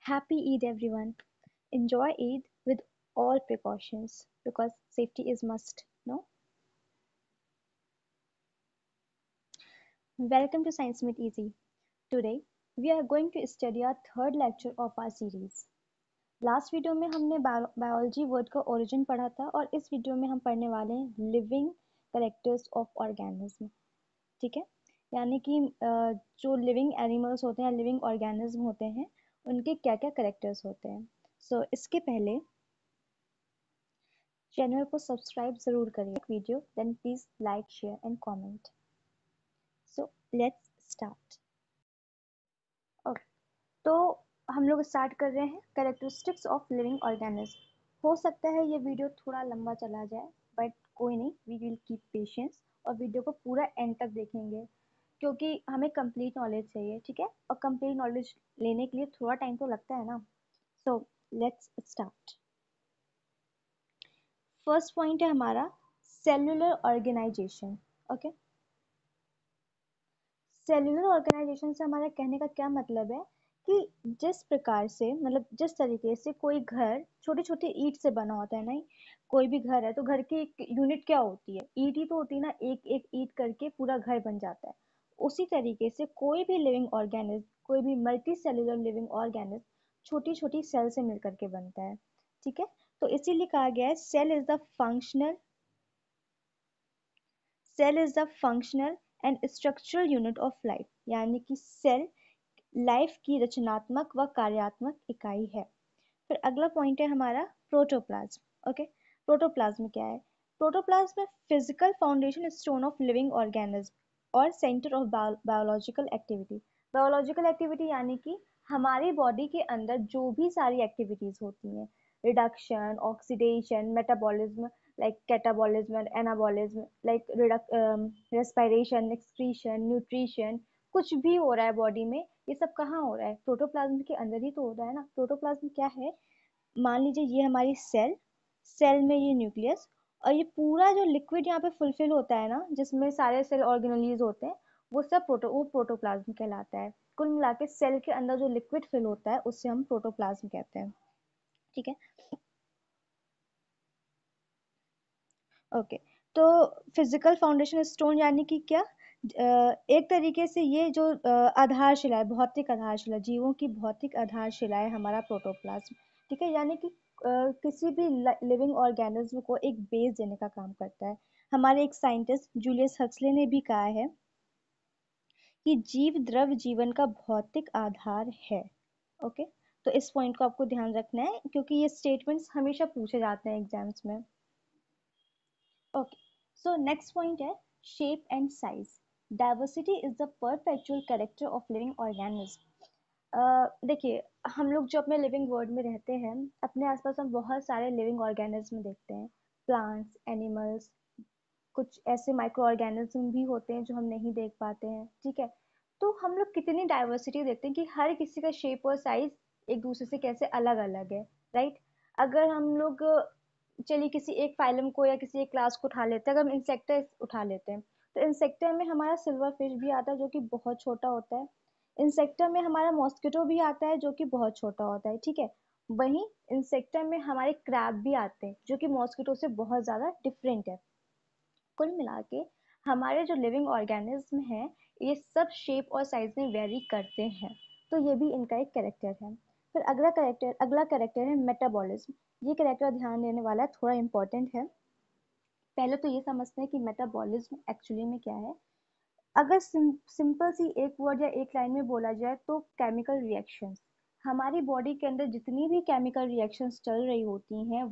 Happy Eid, everyone. Enjoy Eid with all precautions because safety is must. No? Welcome to Science Made Easy. Today, we are going to study our third lecture of our series. Last video में हमने biology word का origin पढ़ा था और इस video में हम पढ़ने वाले हैं लिविंग करेक्टर्स ऑफ ऑर्गेनिज्म। ठीक है, यानी कि जो लिविंग एनिमल्स होते हैं, लिविंग ऑर्गेनिज्म होते हैं, उनके क्या क्या करेक्टर्स होते हैं। सो इसके पहले चैनल को सब्सक्राइब जरूर करिए video, then please like share and comment. So let's start. Okay, तो हम लोग स्टार्ट कर रहे हैं कैरेक्टरिस्टिक्स ऑफ लिविंग ऑर्गेनिज्म। हो सकता है ये वीडियो थोड़ा लंबा चला जाए, बट कोई नहीं, वी विल कीप पेशेंस और वीडियो को पूरा एंड तक देखेंगे क्योंकि हमें कंप्लीट नॉलेज चाहिए। ठीक है, और कंप्लीट नॉलेज लेने के लिए थोड़ा टाइम तो लगता है ना। So let's start. First point है हमारा cellular organisation. Okay, cellular organisation से हमारा कहने का क्या मतलब है कि जिस प्रकार से, मतलब जिस तरीके से कोई घर छोटे छोटे ईंट से बना होता है, नहीं कोई भी घर है तो घर की एक यूनिट क्या होती है, ईंट ही तो होती है ना, एक एक ईंट करके पूरा घर बन जाता है। उसी तरीके से कोई भी लिविंग ऑर्गेनिज्म, कोई भी मल्टी सेल्यूलर लिविंग ऑर्गेनिज्म छोटी छोटी सेल से मिलकर के बनता है। ठीक है, तो इसीलिए कहा गया है cell is the functional and structural unit of life, यानी कि सेल लाइफ की रचनात्मक व कार्यात्मक इकाई है। फिर अगला पॉइंट है हमारा प्रोटोप्लाज्म। ओके, प्रोटोप्लाज्म क्या है? प्रोटोप्लाज्म है physical foundation stone of living organism और centre of biological activity. Biological activity यानी कि हमारी बॉडी के अंदर जो भी सारी एक्टिविटीज होती हैं, reduction, oxidation, metabolism, like catabolism and anabolism, like respiration, excretion, nutrition, कुछ भी हो रहा है बॉडी में, ये सब कहाँ हो रहा है? प्रोटोप्लाज्म के अंदर ही तो हो रहा है ना। प्रोटोप्लाज्म क्या है? मान लीजिए ये हमारी सेल में ये न्यूक्लियस, और ये पूरा जो लिक्विड यहाँ पे फुलफिल होता है ना, जिसमें सारे सेल ऑर्गेनलीज होते हैं, वो प्रोटोप्लाज्म कहलाता है। कुल मिला के सेल के अंदर जो लिक्विड फिल होता है उससे हम प्रोटोप्लाज्म कहते हैं। ठीक है, ओके। तो फिजिकल फाउंडेशन स्टोन यानी कि क्या? एक तरीके से ये जो आधारशिला है, भौतिक आधारशिला, जीवों की भौतिक आधारशिला है हमारा प्रोटोप्लाज्म। ठीक है, यानी कि किसी भी लिविंग ऑर्गेनिज्म को एक बेस देने का काम करता है। हमारे एक साइंटिस्ट जूलियस हक्सले ने भी कहा है कि जीव द्रव जीवन का भौतिक आधार है। ओके, तो इस पॉइंट को आपको ध्यान रखना है क्योंकि ये स्टेटमेंट्स हमेशा पूछे जाते हैं एग्जाम्स में। ओके, सो नेक्स्ट पॉइंट है shape and size. Diversity is the perpetual character of living organism. देखिए, हम लोग जो अपने लिविंग वर्ल्ड में रहते हैं, अपने आसपास हम बहुत सारे लिविंग ऑर्गेनिज्म देखते हैं, प्लांट्स, एनिमल्स, कुछ ऐसे माइक्रो ऑर्गेनिज्म भी होते हैं जो हम नहीं देख पाते हैं। ठीक है, तो हम लोग कितनी डाइवर्सिटी देखते हैं कि हर किसी का शेप और साइज एक दूसरे से कैसे अलग अलग है, राइट? अगर हम लोग चलिए किसी एक फाइलम को या किसी एक क्लास को उठा लेते हैं, अगर हम इंसेक्टर उठा लेते हैं तो इंसेक्टर में हमारा सिल्वर फिश भी आता है जो कि बहुत छोटा होता है। इंसेक्टर में हमारा मॉस्किटो भी आता है जो कि बहुत छोटा होता है। ठीक है, वहीं इंसेक्टर में हमारे क्रैब भी आते हैं जो कि मॉस्किटो से बहुत ज़्यादा डिफरेंट है। कुल मिला के हमारे जो लिविंग ऑर्गेनिज्म हैं, ये सब शेप और साइज में वेरी करते हैं, तो ये भी इनका एक कैरेक्टर है। फिर अगला कैरेक्टर है मेटाबॉलिज्म। ये कैरेक्टर ध्यान देने वाला है, थोड़ा इंपॉर्टेंट है। पहले तो ये समझते हैं कि मेटाबॉलिज्म एक्चुअली में क्या है। अगर सिंपल सी एक वर्ड या एक लाइन में बोला जाए तो केमिकल रिएक्शंस। हमारी बॉडी के अंदर जितनी भी केमिकल रिएक्शंस चल रही होती हैं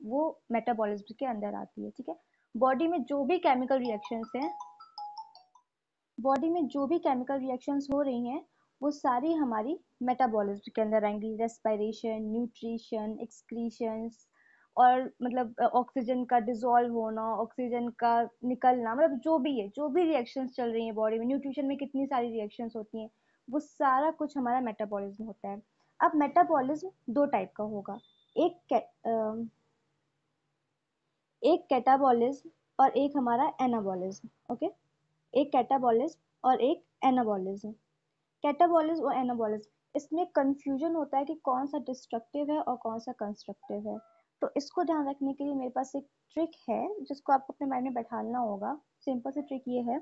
वो मेटाबॉलिज्म के अंदर आती है। ठीक है, बॉडी में जो भी केमिकल रिएक्शंस हैं बॉडी में जो भी केमिकल रिएक्शंस हो रही हैं वो सारी हमारी मेटाबॉलिज्म के अंदर आएंगी। रेस्पिरेशन, न्यूट्रिशन, एक्सक्रीशंस, और मतलब ऑक्सीजन का डिजोल्व होना, ऑक्सीजन का निकलना, मतलब जो भी है, जो भी रिएक्शंस चल रही हैं बॉडी में, न्यूट्रिशन में कितनी सारी रिएक्शंस होती हैं, वो सारा कुछ हमारा मेटाबॉलिज्म होता है। अब मेटाबॉलिज्म दो टाइप का होगा, एक एक कैटाबॉलिज्म और एक हमारा एनाबॉलिज्म। ओके, एक कैटाबॉलिज्म और एक एनाबॉलिज्म। कैटाबॉलिज्म और एनाबॉलिज्म, इसमें कंफ्यूजन होता है कि कौन सा डिस्ट्रक्टिव है और कौन सा कंस्ट्रक्टिव है। तो इसको ध्यान रखने के लिए मेरे पास एक ट्रिक है जिसको आपको अपने माइंड में बैठाना होगा। सिंपल सी ट्रिक ये है,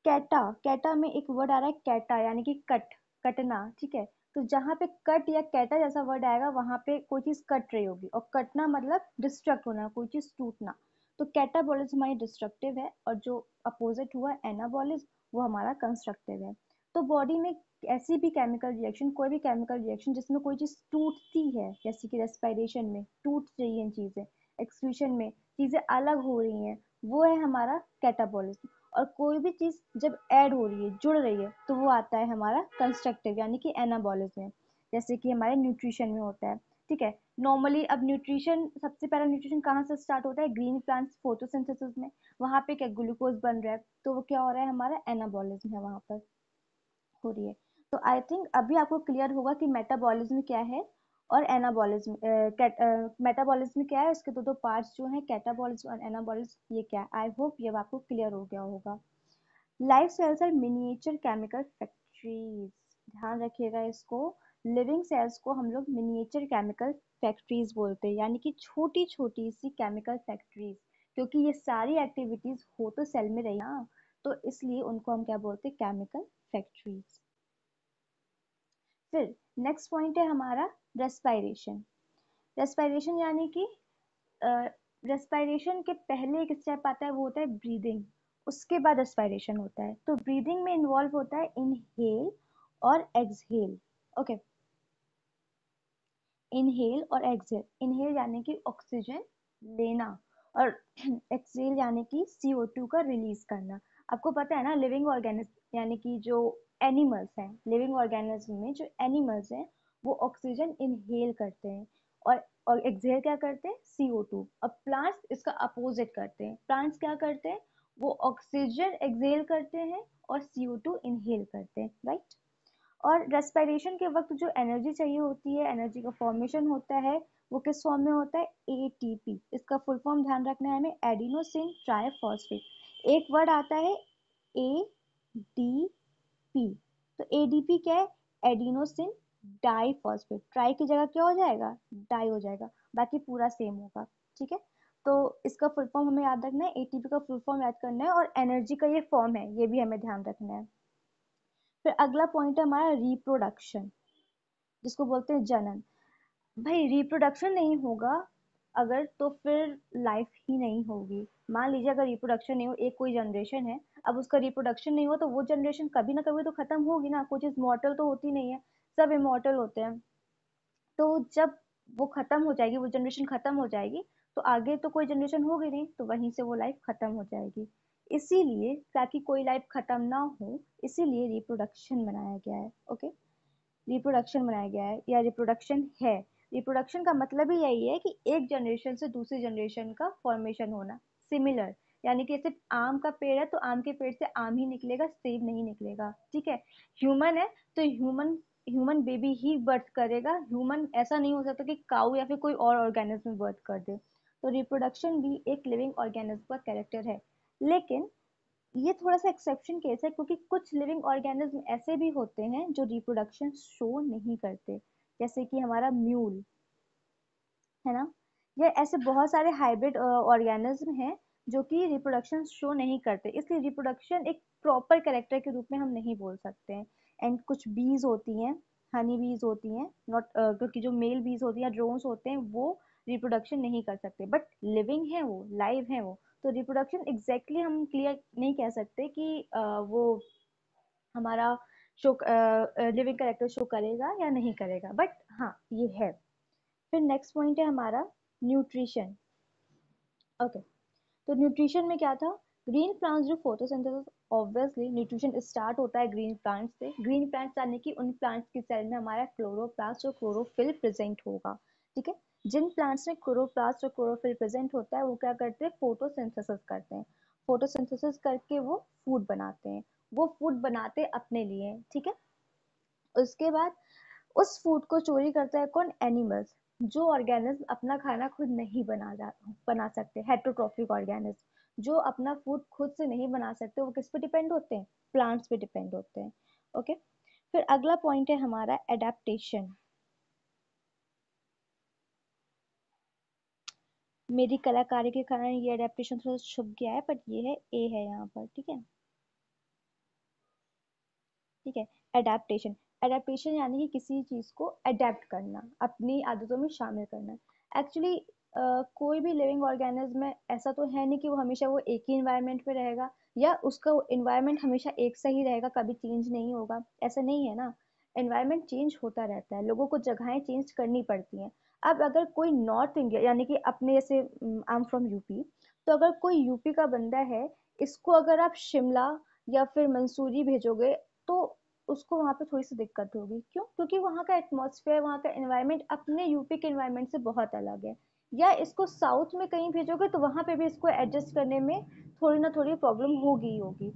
कैटा, कैटा में एक वर्ड आ रहा है कैटा, यानी कि कट, कटना, ठीक है। तो जहाँ पे कट या कैटा जैसा वर्ड आएगा वहां पे कोई चीज कट रही होगी, और कटना मतलब डिस्ट्रक्ट होना, कोई चीज टूटना। तो कैटाबॉलिज्म हमारी डिस्ट्रक्टिव है और जो अपोजिट हुआ एनाबॉलिज्म वो हमारा कंस्ट्रक्टिव है। तो बॉडी में ऐसी भी केमिकल रिएक्शन, कोई भी केमिकल रिएक्शन जिसमें कोई चीज टूटती है, जैसे कि रेस्पिरेशन में टूट रही हैं चीजें, एक्सक्रीशन में चीजें अलग हो रही हैं, वो है हमारा कैटाबॉलिज्म। और कोई भी चीज जब ऐड हो रही है, जुड़ रही है, तो वो आता है हमारा कंस्ट्रक्टिव यानी कि एनाबॉलिज्म में, जैसे कि हमारे न्यूट्रिशन में होता है, ठीक है। नॉर्मली अब न्यूट्रिशन, सबसे पहला न्यूट्रिशन कहाँ से स्टार्ट होता है, ग्रीन प्लांट्स फोटोसिंथेसिस में, वहां पे क्या ग्लूकोज बन रहा है, तो वो क्या हो रहा है, हमारा एनाबॉलिज्म है वहां पर हो रही है। तो आई थिंक अभी आपको क्लियर होगा कि मेटाबॉलिज्म क्या है और एनाबॉलिज्म, मेटाबॉलिज्म क्या है, उसके दो दो पार्ट्स जो हैं, कैटाबॉलिज्म और एनाबॉलिज्म, ये क्या है। आई होप ये आपको क्लियर हो गया होगा। Life cells are miniature chemical factories, ध्यान रखिएगा इसको। लिविंग सेल्स को हम लोग मिनिएचर केमिकल फैक्ट्रीज बोलते हैं, यानी कि छोटी छोटी सी केमिकल फैक्ट्रीज, क्योंकि ये सारी एक्टिविटीज हो तो सेल में रही ना, तो इसलिए उनको हम क्या बोलते हैं, केमिकल फैक्ट्रीज। फिर नेक्स्ट पॉइंट है हमारा रेस्पायरेशन। रेस्पायरेशन यानी कि रेस्पायरेशन के पहले एक स्टेप आता है, वो होता है ब्रीदिंग, उसके बाद रेस्पायरेशन होता है। तो ब्रीदिंग में इन्वॉल्व होता है इनहेल और एक्सहेल। ओके, इनहेल और एक्सहेल, इनहेल यानी कि ऑक्सीजन लेना, और एक्सहेल यानी कि CO2 का रिलीज करना। आपको पता है ना, लिविंग ऑर्गेनिज्म यानी कि जो एनिमल्स हैं, लिविंग ऑर्गेनिज्म में जो एनिमल्स हैं वो ऑक्सीजन इनहेल करते हैं और एक्सहेल क्या करते हैं, CO2। अब प्लांट्स इसका अपोजिट करते हैं, प्लांट्स क्या करते हैं, वो ऑक्सीजन एक्सहेल करते हैं और CO2 इनहेल करते हैं, राइट। और रेस्पिरेशन के वक्त जो एनर्जी चाहिए होती है, एनर्जी का फॉर्मेशन होता है, वो किस फॉर्म में होता है, ATP। इसका फुल फॉर्म ध्यान रखना है हमें, एडिनोसिन ट्राइफॉस्फेट। एक वर्ड आता है ADP, तो ADP क्या है, एडिनोसिन डाइफॉस्फेट, ट्राई की जगह क्या हो जाएगा, डाई हो जाएगा, बाकी पूरा सेम होगा, ठीक है। तो इसका फुल फॉर्म हमें याद रखना है, ATP का फुल फॉर्म याद करना है, और एनर्जी का ये फॉर्म है, ये भी हमें ध्यान रखना है। फिर अगला पॉइंट है हमारा रिप्रोडक्शन, जिसको बोलते हैं जनन। भाई रिप्रोडक्शन नहीं होगा अगर, तो फिर लाइफ ही नहीं होगी। मान लीजिए अगर रिप्रोडक्शन नहीं हो, एक कोई जनरेशन है, अब उसका रिप्रोडक्शन नहीं हो, तो वो जनरेशन कभी ना कभी तो खत्म होगी ना, कोई चीज मॉर्टल तो होती नहीं है, सब इमॉर्टल होते हैं। तो जब वो खत्म हो जाएगी, वो जनरेशन खत्म हो जाएगी, तो आगे तो कोई जनरेशन होगी नहीं, तो वहीं से वो लाइफ खत्म हो जाएगी। इसीलिए ताकि कोई लाइफ खत्म ना हो, इसीलिए रिप्रोडक्शन बनाया गया है। ओके, रिप्रोडक्शन बनाया गया है या रिप्रोडक्शन है। रिप्रोडक्शन का मतलब ही यही है कि एक जनरेशन से दूसरी जनरेशन का फॉर्मेशन होना, सिमिलर। यानी कि सिर्फ आम का पेड़ है तो आम के पेड़ से आम ही निकलेगा, सेब नहीं निकलेगा, ठीक है। ह्यूमन है तो ह्यूमन, ह्यूमन बेबी ही बर्थ करेगा, ह्यूमन ऐसा नहीं हो सकता कि काऊ या फिर कोई और ऑर्गेनिज्म बर्थ कर दे। तो रिप्रोडक्शन भी एक लिविंग ऑर्गेनिज्म का कैरेक्टर है। लेकिन ये थोड़ा सा एक्सेप्शन केस है, क्योंकि कुछ लिविंग ऑर्गेनिज्म ऐसे भी होते हैं जो रिप्रोडक्शन शो नहीं करते, जैसे कि हमारा म्यूल, है ना। ये ऐसे बहुत सारे हाइब्रिड ऑर्गेनिज्म हैं जो कि रिप्रोडक्शन शो नहीं करते, इसलिए रिप्रोडक्शन एक प्रॉपर कैरेक्टर के रूप में हम नहीं बोल सकते हैं। एंड कुछ बीज होती हैं, हनी बीज होती हैं, नॉट क्योंकि जो मेल बीज होती हैं, ड्रोन्स होते हैं, वो रिप्रोडक्शन नहीं कर सकते, बट लिविंग है वो, लाइव है वो। तो रिप्रोडक्शन एग्जैक्टली हम क्लियर नहीं कह सकते कि वो हमारा शो, लिविंग कैरेक्टर शो करेगा या नहीं करेगा, बट हाँ ये है। फिर नेक्स्ट पॉइंट है हमारा न्यूट्रिशन। ओके, तो न्यूट्रिशन में क्या था, ग्रीन प्लांट्स जो फोटोसिंथेसिस, ऑब्वियसली न्यूट्रिशन स्टार्ट होता है ग्रीन प्लांट्स से। ग्रीन प्लांट्स यानी कि उन प्लांट्स की सेल में हमारा क्लोरोप्लास्ट और क्लोरोफिल प्रेजेंट होगा, ठीक है। जिन प्लांट्स में क्लोरोप्लास्ट और क्लोरोफिल प्रेजेंट होता है वो क्या करते हैं, फोटोसिंथेसिस करते हैं। फोटोसिंथेसिस करके वो फूड बनाते हैं, वो फूड बनाते अपने लिए, ठीक है। उसके बाद उस फूड को चोरी करता है कौन, एनिमल्स। जो ऑर्गेनिज्म अपना खाना खुद नहीं बना सकते, हेटरोट्रॉफिक ऑर्गेनिज्म जो अपना फूड खुद से नहीं बना सकते, वो किस पे डिपेंड होते हैं, प्लांट्स पे डिपेंड होते हैं। ओके, फिर अगला पॉइंट है हमारा एडेप्टेशन। मेरी कलाकारी के कारण ये एडेप्टेशन थोड़ा छुप गया है, बट ये है ए है यहाँ पर, ठीक है। ठीक है, एडेप्टेशन। एडेप्टेशन यानी कि किसी चीज को अडेप्ट करना, अपनी आदतों में शामिल करना। एक्चुअली कोई भी लिविंग ऑर्गेनिज्म में ऐसा तो है नहीं कि वो हमेशा वो एक ही इन्वायरमेंट में रहेगा, या उसका इन्वायरमेंट हमेशा एक सा ही रहेगा, कभी चेंज नहीं होगा, ऐसा नहीं है ना। एनवायरमेंट चेंज होता रहता है, लोगों को जगहें चेंज करनी पड़ती हैं। अब अगर कोई नॉर्थ इंडिया, यानी कि अपने जैसे आई एम फ्रॉम यूपी, तो अगर कोई यूपी का बंदा है, इसको अगर आप शिमला या फिर मंसूरी भेजोगे, तो उसको वहाँ पे थोड़ी सी दिक्कत होगी। क्यों? क्योंकि वहाँ का एटमॉस्फेयर, वहाँ का एनवायरनमेंट अपने यूपी के एनवायरनमेंट से बहुत अलग है। या इसको साउथ में कहीं भेजोगे तो वहाँ पे भी इसको एडजस्ट करने में थोड़ी ना थोड़ी प्रॉब्लम होगी ही होगी।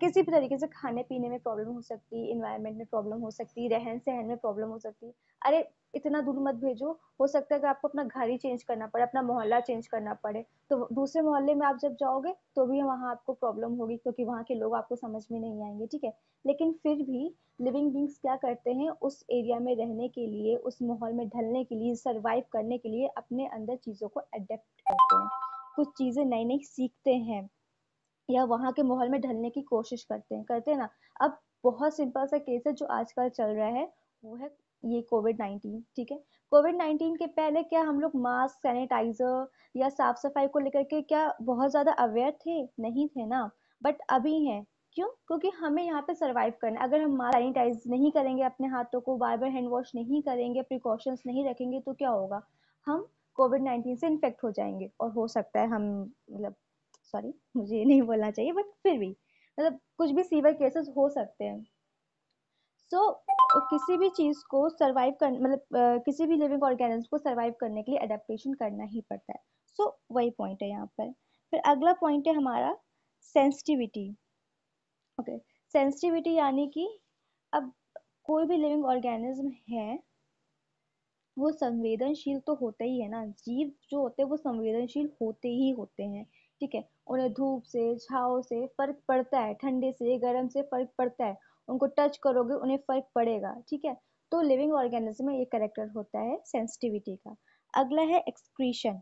किसी भी तरीके से खाने पीने में प्रॉब्लम हो सकती है, इन्वायरमेंट में प्रॉब्लम हो सकती है, रहन सहन में प्रॉब्लम हो सकती है। अरे इतना दूर मत भेजो, हो सकता है कि आपको अपना घर ही चेंज करना पड़े, अपना मोहल्ला चेंज करना पड़े, तो दूसरे मोहल्ले में आप जब जाओगे तो भी वहाँ आपको प्रॉब्लम होगी, क्योंकि वहाँ के लोग आपको समझ में नहीं आएंगे, ठीक है। लेकिन फिर भी लिविंग बींग्स क्या करते हैं, उस एरिया में रहने के लिए, उस माहौल में ढलने के लिए, सरवाइव करने के लिए अपने अंदर चीज़ों को अडेप्ट करते हैं, कुछ चीज़ें नई नई सीखते हैं, या वहाँ के माहौल में ढलने की कोशिश करते हैं ना। अब बहुत सिंपल सा केस है जो आजकल चल रहा है, वो है ये कोविड 19, ठीक है। कोविड 19 के पहले क्या हम लोग मास्क, सैनिटाइजर या साफ सफाई को लेकर के क्या बहुत ज्यादा अवेयर थे? नहीं थे ना। बट अभी हैं। क्यों? क्योंकि हमें यहाँ पे सरवाइव करना है। अगर हम मास्क सैनिटाइज नहीं करेंगे, अपने हाथों को बार बार हैंड वॉश नहीं करेंगे, प्रिकॉशंस नहीं रखेंगे, तो क्या होगा? हम कोविड 19 से इन्फेक्ट हो जाएंगे, और हो सकता है हम, मतलब, सॉरी मुझे ये नहीं बोलना चाहिए, बट फिर भी मतलब कुछ भी सीवियर केसेस हो सकते हैं। सो किसी भी चीज को सरवाइव कर, मतलब किसी भी लिविंग ऑर्गेनिज्म को सरवाइव करने के लिए अडेप्टेशन करना ही पड़ता है। सो वही पॉइंट है यहाँ पर। फिर अगला पॉइंट है हमारा सेंसिटिविटी। ओके, सेंसिटिविटी यानी कि अब कोई भी लिविंग ऑर्गेनिज्म है, वो संवेदनशील तो होते ही है ना। जीव जो होते हैं वो संवेदनशील होते ही होते हैं, ठीक है। उन्हें धूप से, छाँव से फर्क पड़ता है, ठंडे से, गर्म से फर्क पड़ता है। उनको टच करोगे उन्हें फर्क पड़ेगा, ठीक है। तो लिविंग ऑर्गेनिज्म में ये करेक्टर होता है सेंसिटिविटी का। अगला है एक्सक्रीशन।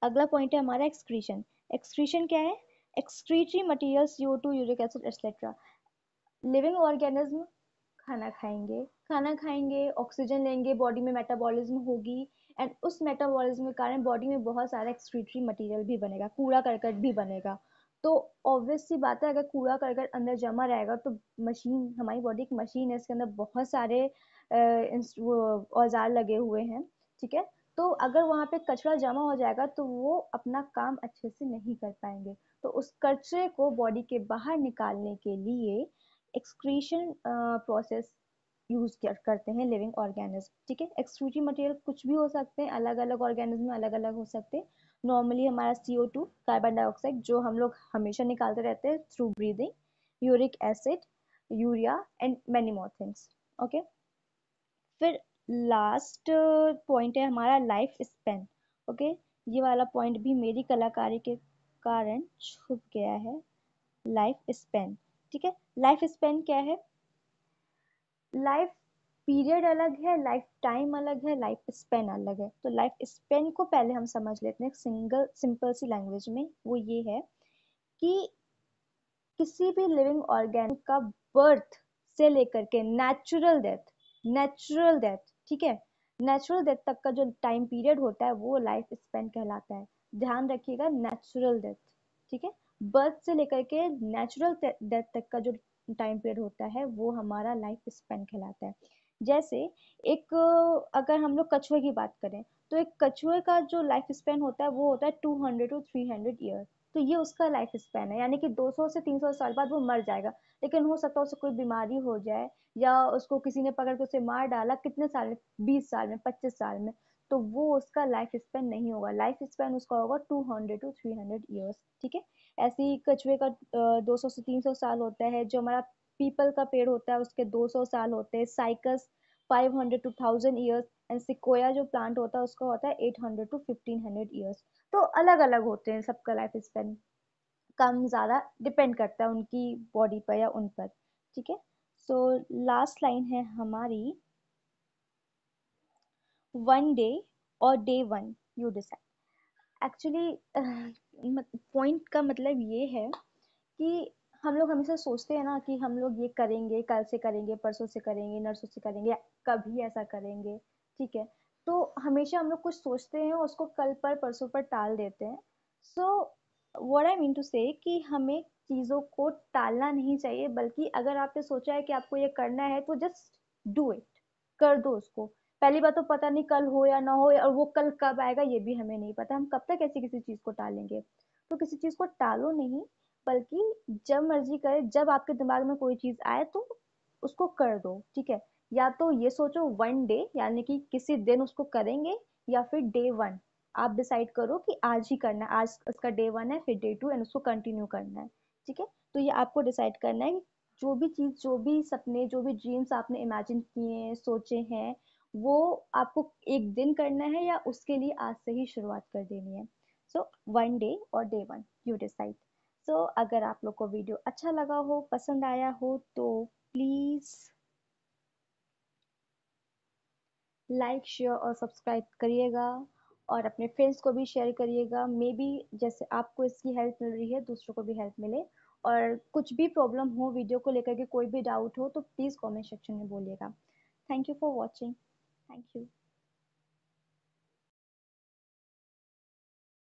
अगला पॉइंट है हमारा एक्सक्रीशन। एक्सक्रीशन क्या है? Excretory material, CO2, uric acid etcetera. Living organism खाना खाएंगे, ऑक्सीजन लेंगे, बॉडी में मेटाबॉलिज्म होगी, एंड उस मेटाबॉलिज्म के कारण बॉडी में बहुत सारा एक्सक्रीटरी मटेरियल भी बनेगा, कूड़ा करकट भी बनेगा। तो ऑब्वियस सी बात है, अगर कूड़ा करकट अंदर जमा रहेगा तो मशीन, हमारी बॉडी एक मशीन है, इसके अंदर बहुत सारे वो औजार लगे हुए हैं, ठीक है। तो अगर वहां पे कचरा जमा हो जाएगा तो वो अपना काम अच्छे से नहीं कर पाएंगे। तो उस कचरे को बॉडी के बाहर निकालने के लिए एक्सक्रीशन प्रोसेस यूज करते हैं लिविंग ऑर्गेनिज्म, ठीक है। एक्सक्रीटरी मटेरियल कुछ भी हो सकते हैं, अलग अलग ऑर्गेनिज्म में अलग अलग हो सकते हैं। नॉर्मली हमारा CO2, कार्बन डाइऑक्साइड, जो हम लोग हमेशा निकालते रहते हैं through breathing, uric acid, urea, and many more things, okay. फिर लास्ट पॉइंट है हमारा लाइफ स्पेन। ओके, ये वाला पॉइंट भी मेरी कलाकारी के कारण छुप गया है। लाइफ स्पेन, ठीक है। लाइफ स्पेन क्या है? लाइफ पीरियड अलग है, लाइफ टाइम अलग है, लाइफ स्पेन अलग है। तो लाइफ स्पेन को पहले हम समझ लेते हैं सिंगल सिंपल सी लैंग्वेज में। वो ये है कि किसी भी लिविंग ऑर्गेनिज्म का बर्थ से लेकर के नेचुरल डेथ, ठीक है, नेचुरल डेथ तक का जो टाइम पीरियड होता है वो लाइफ स्पेन कहलाता है। ध्यान रखिएगा, नेचुरल डेथ, ठीक है। बर्थ से लेकर के नेचुरल डेथ तक का जो टाइम पीरियड होता है वो हमारा लाइफ स्पेन कहलाता है। जैसे एक, अगर हम लोग कछुए की बात करें, तो एक कछुए का जो लाइफ स्पेन होता है वो होता है 200 to 300 ईयर। तो ये उसका लाइफ स्पेन है, यानी कि 200 से 300 साल बाद वो मर जाएगा। लेकिन हो सकता है उसे कोई बीमारी हो जाए, या उसको किसी ने पकड़ के उसे मार डाला, कितने साल में, 20 साल में, 25 साल में, तो वो उसका लाइफ स्पेन नहीं होगा। लाइफ स्पेन उसका होगा 200 to 300 ईयर्स, ठीक है। ऐसे ही कछुए का 200 से 300 साल होता है। जो हमारा पीपल का पेड़ होता है उसके 200 साल होते हैं। Cycas 500 to 1000 years, and sequoia जो प्लांट होता है उसका होता है 800 to 1500 ईयर्स। तो अलग अलग होते हैं सबका लाइफ स्पेन। कम ज़्यादा डिपेंड करता है उनकी बॉडी पर या उन पर। ठीक है, सो लास्ट लाइन है हमारी, वन डे और day one you decide. Actually point का मतलब ये है कि हम लोग हमेशा सोचते हैं ना कि हम लोग ये करेंगे, कल से करेंगे, परसों से करेंगे, नरसों से करेंगे, कभी ऐसा करेंगे। ठीक है, तो हमेशा हम लोग कुछ सोचते हैं और उसको कल पर परसों पर टाल देते हैं। So what I mean to say कि हमें चीज़ों को टालना नहीं चाहिए, बल्कि अगर आपने सोचा है कि आपको ये करना है तो जस्ट डू इट, कर दो उसको। पहली बात तो पता नहीं कल हो या ना हो, और वो कल कब आएगा ये भी हमें नहीं पता, हम कब तक ऐसी किसी चीज़ को टालेंगे। तो किसी चीज़ को टालो नहीं, बल्कि जब मर्जी करे, जब आपके दिमाग में कोई चीज़ आए तो उसको कर दो। ठीक है, या तो ये सोचो वन डे यानी कि किसी दिन उसको करेंगे, या फिर डे वन आप डिसाइड करो कि आज ही करना है, आज उसका डे वन है, फिर डे टू एंड उसको कंटिन्यू करना है। ठीक है, तो ये आपको डिसाइड करना है कि जो भी चीज़, जो भी सपने, जो भी ड्रीम्स आपने इमेजिन किए हैं, सोचे हैं, वो आपको एक दिन करना है या उसके लिए आज से ही शुरुआत कर देनी है। सो वन डे और डे वन यू डिसाइड। सो अगर आप लोग को वीडियो अच्छा लगा हो, पसंद आया हो, तो प्लीज़ लाइक शेयर और सब्सक्राइब करिएगा, और अपने फ्रेंड्स को भी शेयर करिएगा। मे बी जैसे आपको इसकी हेल्प मिल रही है, दूसरों को भी हेल्प मिले। और कुछ भी प्रॉब्लम हो वीडियो को लेकर के, कोई भी डाउट हो, तो प्लीज़ कमेंट सेक्शन में बोलिएगा। Thank you for watching. Thank you.